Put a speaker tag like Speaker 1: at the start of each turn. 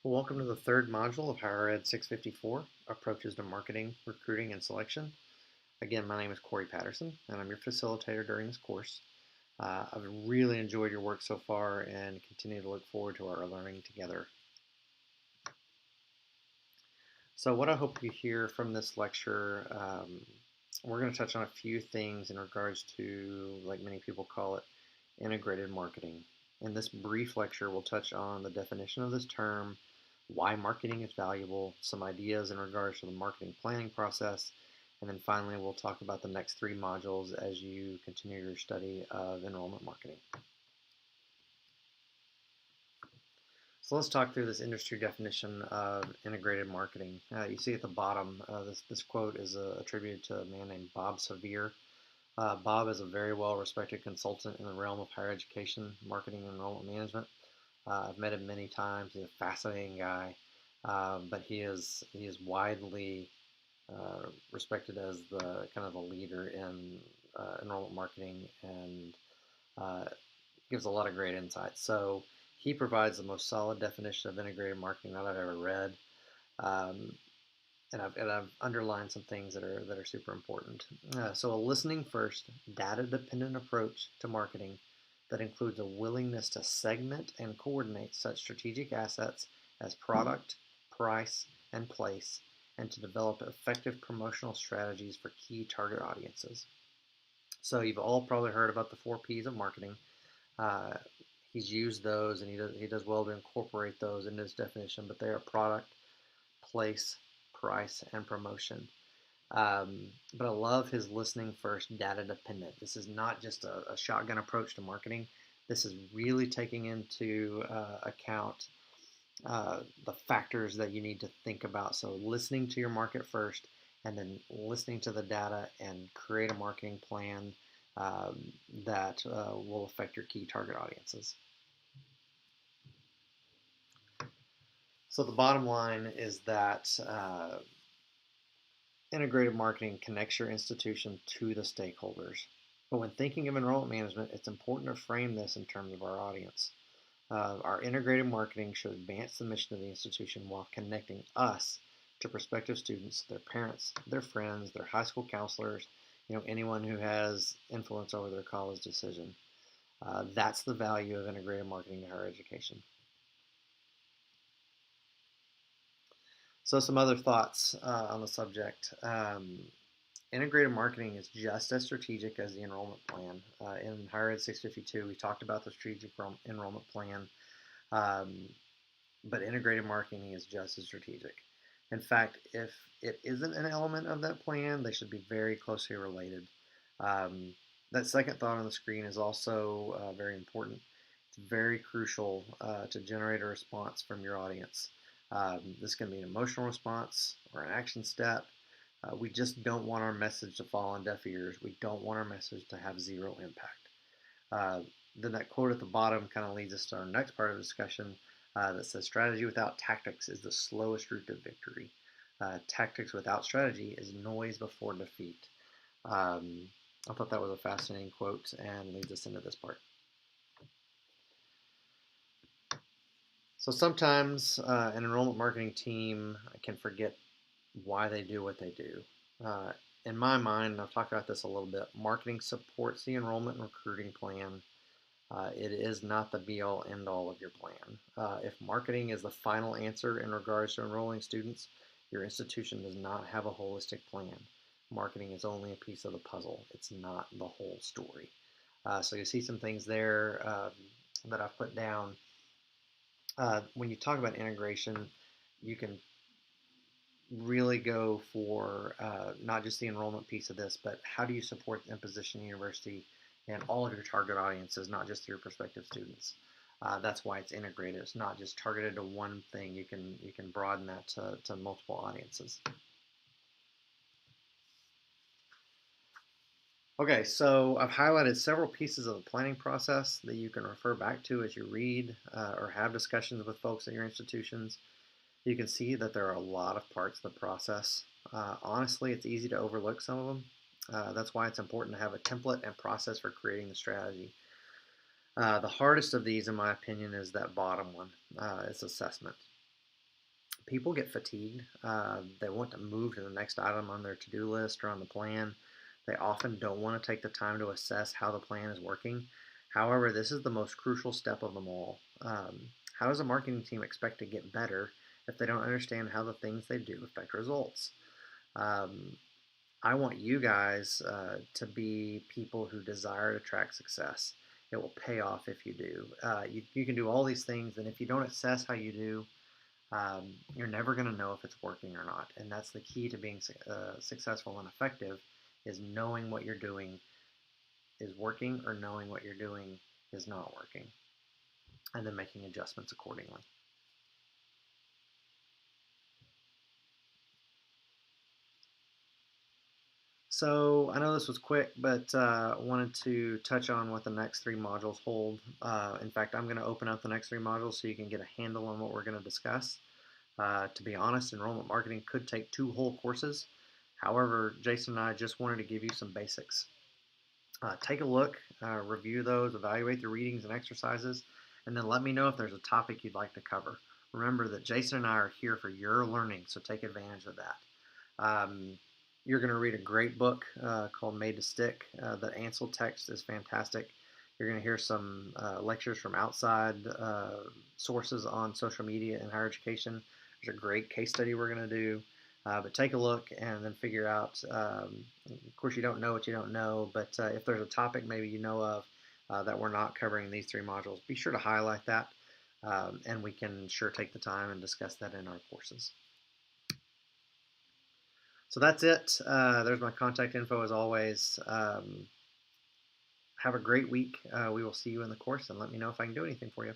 Speaker 1: Well, welcome to the third module of HIED 654, Approaches to Marketing, Recruiting, and Selection. Again, my name is Corey Patterson, and I'm your facilitator during this course. I've really enjoyed your work so far and continue to look forward to our learning together. So what I hope you hear from this lecture, we're going to touch on a few things in regards to, like many people call it, integrated marketing. In this brief lecture, we'll touch on the definition of this term, why marketing is valuable, some ideas in regards to the marketing planning process, and then finally we'll talk about the next three modules as you continue your study of enrollment marketing. So let's talk through this industry definition of integrated marketing. You see at the bottom, this quote is attributed to a man named Bob Sevier. Bob is a very well-respected consultant in the realm of higher education, marketing, and enrollment management. I've met him many times. He's a fascinating guy, but he is widely respected as the kind of the leader in enrollment marketing and gives a lot of great insights. So he provides the most solid definition of integrated marketing that I've ever read. And I've underlined some things that are super important. So a listening first, data-dependent approach to marketing that includes a willingness to segment and coordinate such strategic assets as product, price, and place, and to develop effective promotional strategies for key target audiences. So you've all probably heard about the 4 Ps of marketing. He's used those, and he does well to incorporate those into his definition, but they are product, place, price, and promotion. But I love his listening first, data dependent. This is not just a shotgun approach to marketing. This is really taking into account the factors that you need to think about. So listening to your market first, and then listening to the data and create a marketing plan that will affect your key target audiences. So the bottom line is that integrated marketing connects your institution to the stakeholders. But when thinking of enrollment management, it's important to frame this in terms of our audience. Our integrated marketing should advance the mission of the institution while connecting us to prospective students, their parents, their friends, their high school counselors, anyone who has influence over their college decision. That's the value of integrated marketing to higher education. So some other thoughts on the subject. Integrated marketing is just as strategic as the enrollment plan. In HIED 652, we talked about the strategic enrollment plan, but integrated marketing is just as strategic. In fact, if it isn't an element of that plan, they should be very closely related. That second thought on the screen is also very important. It's very crucial to generate a response from your audience. This can be an emotional response or an action step. We just don't want our message to fall on deaf ears. We don't want our message to have zero impact. Then that quote at the bottom kind of leads us to our next part of the discussion that says strategy without tactics is the slowest route to victory. Tactics without strategy is noise before defeat. I thought that was a fascinating quote and leads us into this part. So sometimes an enrollment marketing team can forget why they do what they do. In my mind, and I've talked about this a little bit, marketing supports the enrollment and recruiting plan. It is not the be-all, end-all of your plan. If marketing is the final answer in regards to enrolling students, your institution does not have a holistic plan. Marketing is only a piece of the puzzle. It's not the whole story. So you see some things there that I've put down. When you talk about integration, you can really go for not just the enrollment piece of this, but how do you support and position the university and all of your target audiences, not just your prospective students. That's why it's integrated. It's not just targeted to one thing. You can broaden that to multiple audiences. Okay, so I've highlighted several pieces of the planning process that you can refer back to as you read or have discussions with folks at your institutions. You can see that there are a lot of parts of the process. Honestly, it's easy to overlook some of them. That's why it's important to have a template and process for creating the strategy. The hardest of these, in my opinion, is that bottom one. It's assessment. People get fatigued. They want to move to the next item on their to-do list or on the plan. They often don't want to take the time to assess how the plan is working. However, this is the most crucial step of them all. How does a marketing team expect to get better if they don't understand how the things they do affect results? Um, I want you guys to be people who desire to track success. It will pay off if you do. You can do all these things, and if you don't assess how you do, you're never going to know if it's working or not. And that's the key to being successful and effective, is knowing what you're doing is working or knowing what you're doing is not working, and then making adjustments accordingly. So I know this was quick, but I wanted to touch on what the next three modules hold. In fact, I'm going to open up the next three modules so you can get a handle on what we're going to discuss. To be honest, enrollment marketing could take 2 whole courses. However, Jason and I just wanted to give you some basics. Take a look, review those, evaluate the readings and exercises, and then let me know if there's a topic you'd like to cover. Remember that Jason and I are here for your learning, so take advantage of that. You're going to read a great book called Made to Stick. The Ansel text is fantastic. You're going to hear some lectures from outside sources on social media and higher education. There's a great case study we're going to do. But take a look and then figure out. Of course, you don't know what you don't know, but if there's a topic maybe you know of that we're not covering in these 3 modules, be sure to highlight that, and we can sure take the time and discuss that in our courses. So that's it. There's my contact info as always. Have a great week. We will see you in the course, and let me know if I can do anything for you.